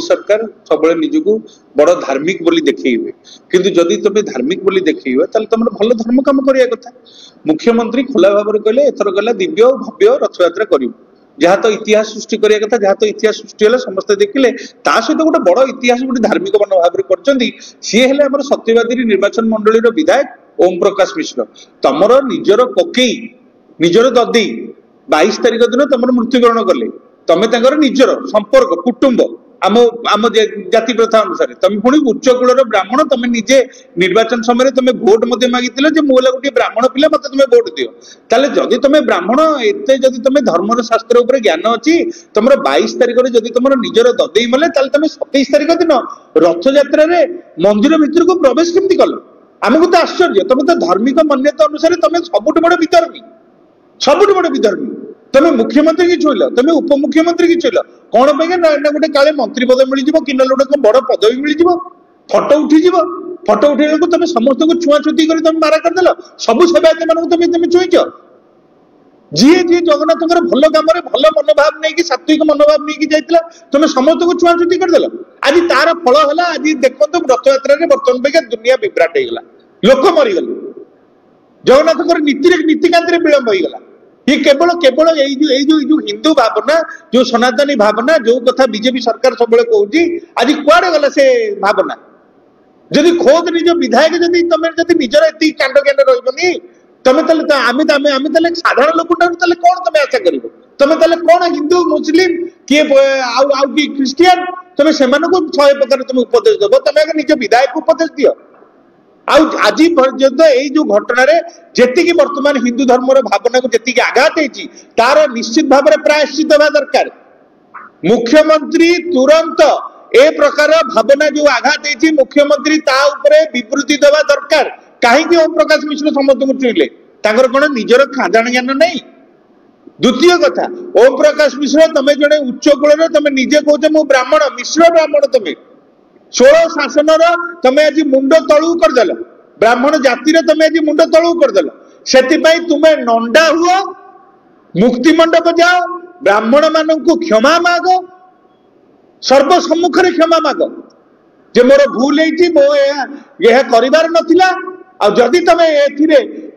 सरकार सब निजक बड़ धार्मिक बोली देखिए किंतु जदि तुम धार्मिक बोली देखिए तुम भल धर्म कम करिया कथा। मुख्यमंत्री खोला भाव में कहले एथर गला दिव्य और भव्य रथ यात्रा करू जहाँ तो इतिहास सृष्टि करिया कथा जहाँ तो इतिहास सृष्टि है समस्त देखिले सहित गोटे बड़ इतिहास गोटे धार्मिक मनोभाव कर सी है सत्यवादी निर्वाचन मंडली विधायक ओम प्रकाश मिश्र तमर निजर ककई निजर ददी 22 तारिख दिन तुम मृत्युवरण कले तमें निजर संपर्क कुटुंब आम आम जाति प्रथा अनुसार तुम पुणी उच्च कूलर ब्राह्मण तुम निजे निर्वाचन समय तुम भोट मागी मोला गोटे ब्राह्मण पिला मत तुम भोट दियो ताले जदि तुम ब्राह्मण एत जदि तुम धर्म शास्त्र उपर ज्ञान अच्छी तुम 22 तारिख में जदि तुम निजर ददे मले तुम 27 तारिख दिन रथ यात्रा मंदिर भितर को प्रवेश केमती कल आमको तो आश्चर्य तुम तो धार्मिक मान्यता अनुसार तुम सबुठ बड़ विधर्मी सबुठ बड़ विधर्मी तुम मुख्यमंत्री की छुईल तुम उपमुख्यमंत्री की छुईल कौन गोटे काले मंत्री पद मिल कि गोटे बड़ पदवी मिल फटो उठी फटो उठे तुम समस्त को छुआछुती कर तुम मारा करदेल सब सेवायत मान तुम छुईच जी जी जगन्नाथ भल कम भल मनोभाव नहीं सात्विक मनोभाव नहीं जाइला तुम समस्त को छुआछुती करदेल आज तार फल है आज देखो रथ यात्रा बर्तमान पे दुनिया विभ्राट होगा लोक मरीगले जगन्नाथ नीतिकांति विलंब होगा ये केवल केवल जो हिंदू भावना जो सनातनी भावना जो कथा बीजेपी सरकार सब कहूँ आज कुआड़े गला से भावना जदि खोद निज विधायक जदि तुम निजर एति कांड ज्ञान रही तुम साधारण लोक कौन तुम आशा कर तुम कौन हिंदू मुस्लिम किए ख्रिस्टियान तुम से 100 प्रकार तुम उपदेश दब तुम निज विधायक उपदेश दियो आज पर्यंत यही जो घटना जी वर्तमान हिंदू धर्म भावना को जी आघात होती तार निश्चित भाव में प्रायश्चित होगा दरकार मुख्यमंत्री तुरंत ए प्रकार भावना जो आघात होती मुख्यमंत्री विवृत्ति देवा दरकार कहीं ओम प्रकाश मिश्र समस्त को चुईले कौन निजर खादान ज्ञान नहीं। द्वितीय कथा ओम प्रकाश मिश्र तुम जड़े उच्च कूल तुम निजे कौच मु ब्राह्मण मिश्र ब्राह्मण तुम 16 शासन तुम आज मुंड तलू करदेल ब्राह्मण जाति तुम आज मुंड तलू करदेल से तुम्हें नंडा हुआ मुक्ति मंडप जाओ ब्राह्मण मान क्षमा माग सर्वसम्मुख क्षमा माग जे मोर भूल यह कर नथिला जदि तुम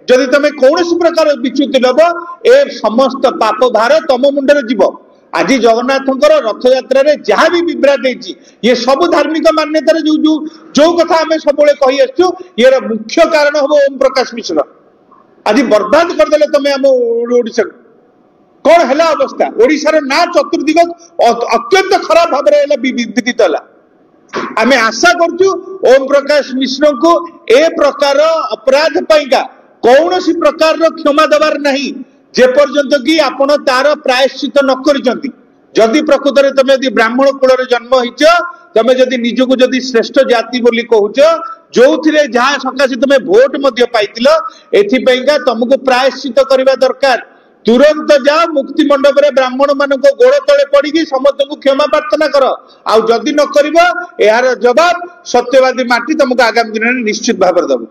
जदि तुम कौन प्रकार विच्युति लब ए समस्त पाप भार तुम मुंडे जीव आज जगन्नाथ रथ यात्रा जहाँ भी विभ्राट होती ये सब धार्मिक मान्यतार जो जो जो कथा आम सब कही आसु ये मुख्य कारण हम ओम प्रकाश मिश्र आज बर्बाद करदे तुम आम ओडिशा कौन है अवस्था ओडिशार ना चतुर्दिग अत्यंत खराब भाव विदित है आम आशा करूँ ओम प्रकाश मिश्र को ए प्रकार अपराध पाइका कौन सी प्रकार क्षमा देवार नहीं जेपर्यंत कि आपण तार प्रायश्चित न करिसंती जदि प्रकृत में तुम यदि ब्राह्मण कूल जन्म होइछ तुम जदि निजको जदि श्रेष्ठ जाति बोली कहूच जो जहाँ सकाशे तुम भोट मध्य पाइतिल एथिपाइका तुमको प्रायश्चित करबा दरकार तुरंत जाओ मुक्ति मंडप रे ब्राह्मण मान गोड़ तले पड़ी समस्त को क्षमा प्रार्थना कर आउ जदि न करिवो यार जवाब सत्यवादी माटी तुमको आगामी दिन में निश्चित भाव देव।